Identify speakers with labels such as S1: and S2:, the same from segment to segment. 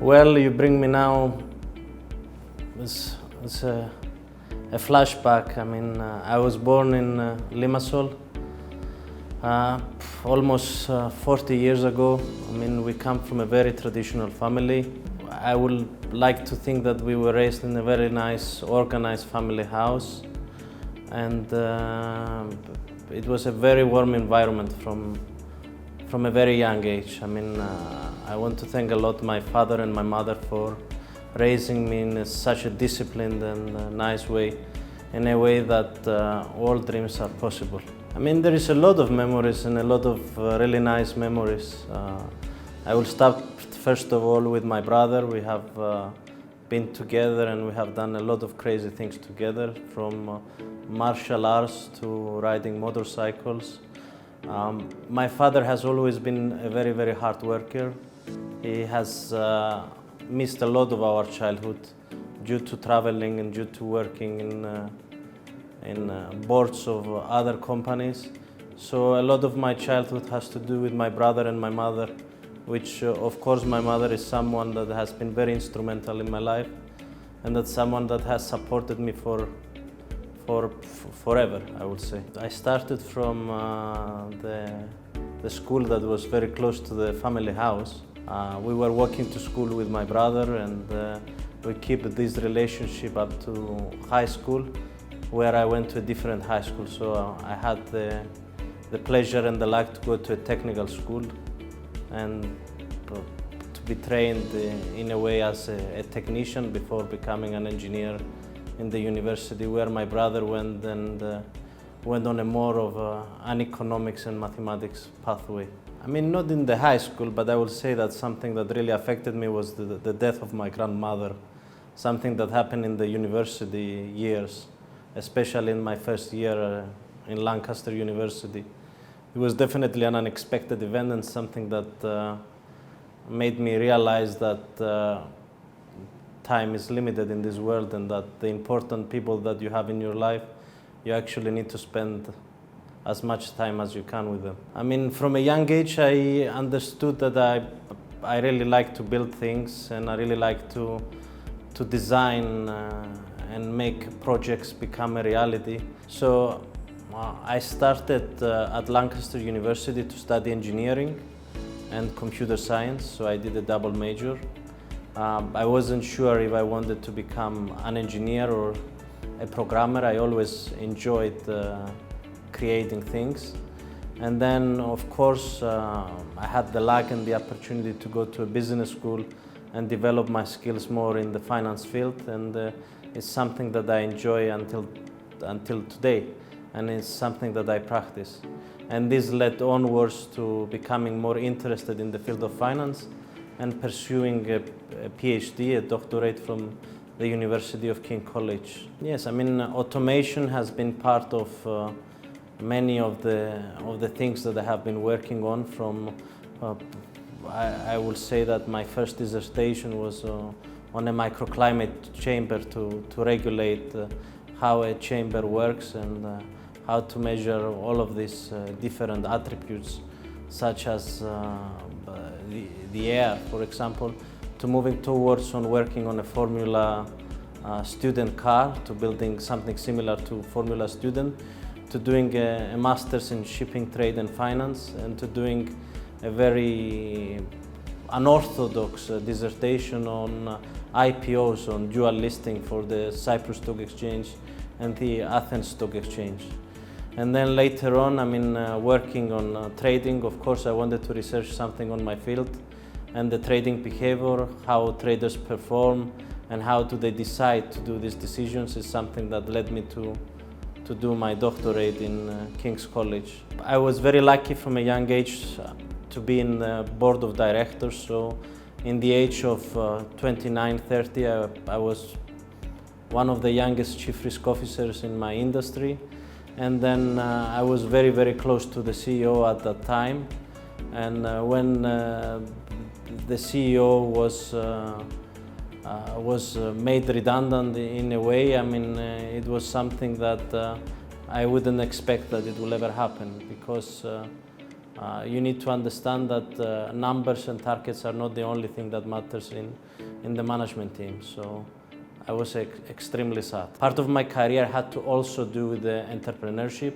S1: Well, you bring me now, it's a flashback. I mean, I was born in Limassol almost 40 years ago. I mean, we come from a very traditional family. I would like to think that we were raised in a very nice, organized family house. And it was a very warm environment from a very young age. I mean, I want to thank a lot my father and my mother for raising me in such a disciplined and nice way, in a way that all dreams are possible. I mean, there is a lot of memories and a lot of really nice memories. I will start first of all with my brother. We have been together and we have done a lot of crazy things together, from martial arts to riding motorcycles. My father has always been a very, very hard worker. He has missed a lot of our childhood due to traveling and due to working in boards of other companies. So a lot of my childhood has to do with my brother and my mother, which of course my mother is someone that has been very instrumental in my life, and that's someone that has supported me forever, I would say. I started from the school that was very close to the family house. We were walking to school with my brother, and we keep this relationship up to high school, where I went to a different high school. So I had the pleasure and the luck to go to a technical school and to be trained in a way as a technician before becoming an engineer in the university, where my brother went on a more of an economics and mathematics pathway. I mean, not in the high school, but I would say that something that really affected me was the death of my grandmother, something that happened in the university years, especially in my first year in Lancaster University. It was definitely an unexpected event and something that made me realize that time is limited in this world, and that the important people that you have in your life, you actually need to spend as much time as you can with them. I mean, from a young age, I understood that I really like to build things, and I really like to design and make projects become a reality. So I started at Lancaster University to study engineering and computer science, so I did a double major. I wasn't sure if I wanted to become an engineer or a programmer. I always enjoyed creating things. And then, of course, I had the luck and the opportunity to go to a business school and develop my skills more in the finance field. And it's something that I enjoy until today. And it's something that I practice. And this led onwards to becoming more interested in the field of finance and pursuing a PhD, a doctorate from the University of King College. Yes, I mean, automation has been part of many of the things that I have been working on. I will say that my first dissertation was on a microclimate chamber to regulate how a chamber works and how to measure all of these different attributes, such as the air, for example, to moving towards working on a Formula student car, to building something similar to Formula Student, to doing a master's in shipping, trade and finance, and to doing a very unorthodox dissertation on IPOs, on dual listing for the Cyprus Stock Exchange and the Athens Stock Exchange. And then later on, I mean, working on trading. Of course, I wanted to research something on my field and the trading behavior, how traders perform and how do they decide to do these decisions, is something that led me to do my doctorate in King's College. I was very lucky from a young age to be in the board of directors. So in the age of 29, 30, I was one of the youngest chief risk officers in my industry. And then I was very, very close to the CEO at that time. And when the CEO was made redundant in a way, I mean, it was something that I wouldn't expect that it will ever happen, because You need to understand that numbers and targets are not the only thing that matters in the management team. So I was extremely sad. Part of my career had to also do with the entrepreneurship.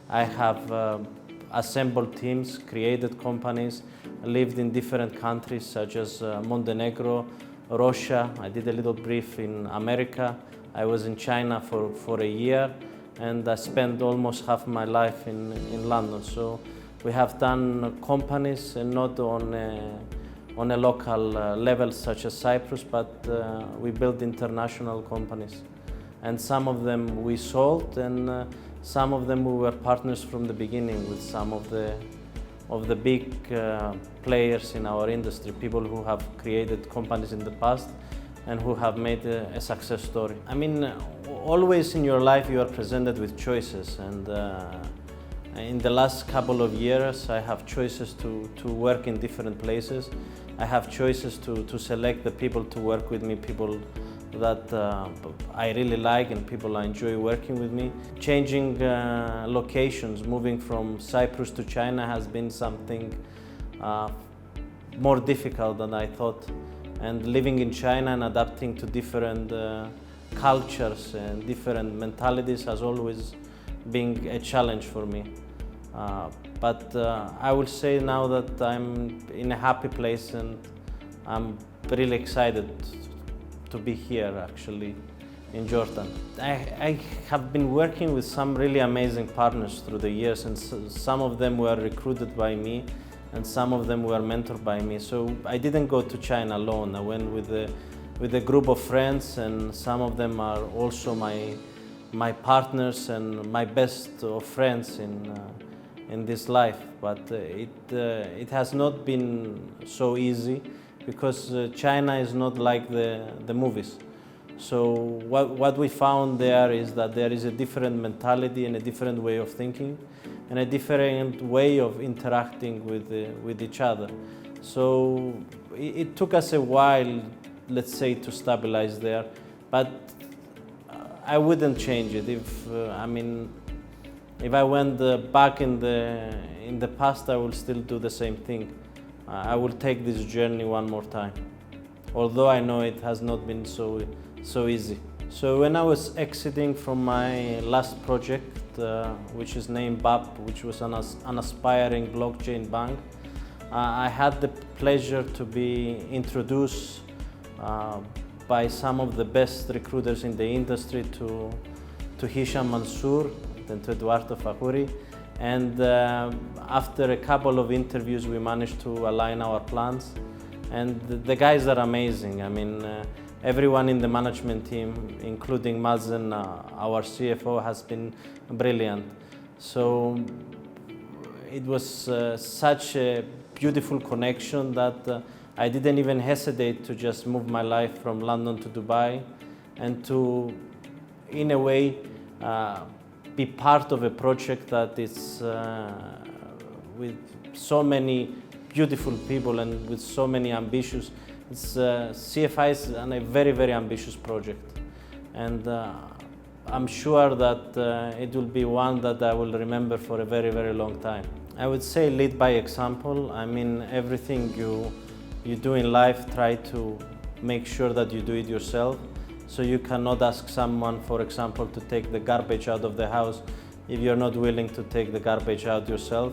S1: I have assembled teams, created companies, lived in different countries such as Montenegro, Russia. I did a little brief in America. I was in China for a year, and I spent almost half my life in London. So we have done companies, and not on a local level such as Cyprus, but we built international companies. And some of them we sold, and some of them we were partners from the beginning with some of the big players in our industry, people who have created companies in the past and who have made a success story. I mean, always in your life you are presented with choices, and in the last couple of years I have choices to work in different places. I have choices to select the people to work with me, people that I really like and people I enjoy working with me. Changing locations, moving from Cyprus to China has been something more difficult than I thought. And living in China and adapting to different cultures and different mentalities has always been a challenge for me. But I will say now that I'm in a happy place, and I'm really excited to be here actually in Jordan. I have been working with some really amazing partners through the years, and some of them were recruited by me and some of them were mentored by me. So I didn't go to China alone. I went with a group of friends, and some of them are also my partners and my best of friends in this life. But it has not been so easy, because China is not like the movies. So what we found there is that there is a different mentality and a different way of thinking and a different way of interacting with each other. So it took us a while, let's say, to stabilize there, but I wouldn't change it. If I went back in the past, I will still do the same thing. I will take this journey one more time, although I know it has not been so easy. So when I was exiting from my last project, which is named BAP, which was an aspiring blockchain bank, I had the pleasure to be introduced by some of the best recruiters in the industry to Hisham Mansour and to Eduardo Fahouri. And after a couple of interviews, we managed to align our plans. And the guys are amazing. I mean, everyone in the management team, including Mazen, our CFO, has been brilliant. So it was such a beautiful connection that I didn't even hesitate to just move my life from London to Dubai and to, in a way, be part of a project that is with so many beautiful people and with so many ambitious. CFI is a very, very ambitious project, and I'm sure that it will be one that I will remember for a very, very long time. I would say lead by example. I mean, everything you do in life, try to make sure that you do it yourself. So you cannot ask someone, for example, to take the garbage out of the house if you're not willing to take the garbage out yourself.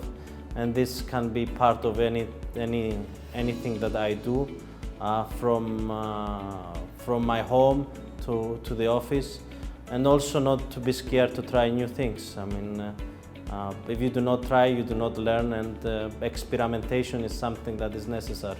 S1: And this can be part of anything that I do, from my home to the office, and also not to be scared to try new things. I mean, if you do not try, you do not learn, and experimentation is something that is necessary.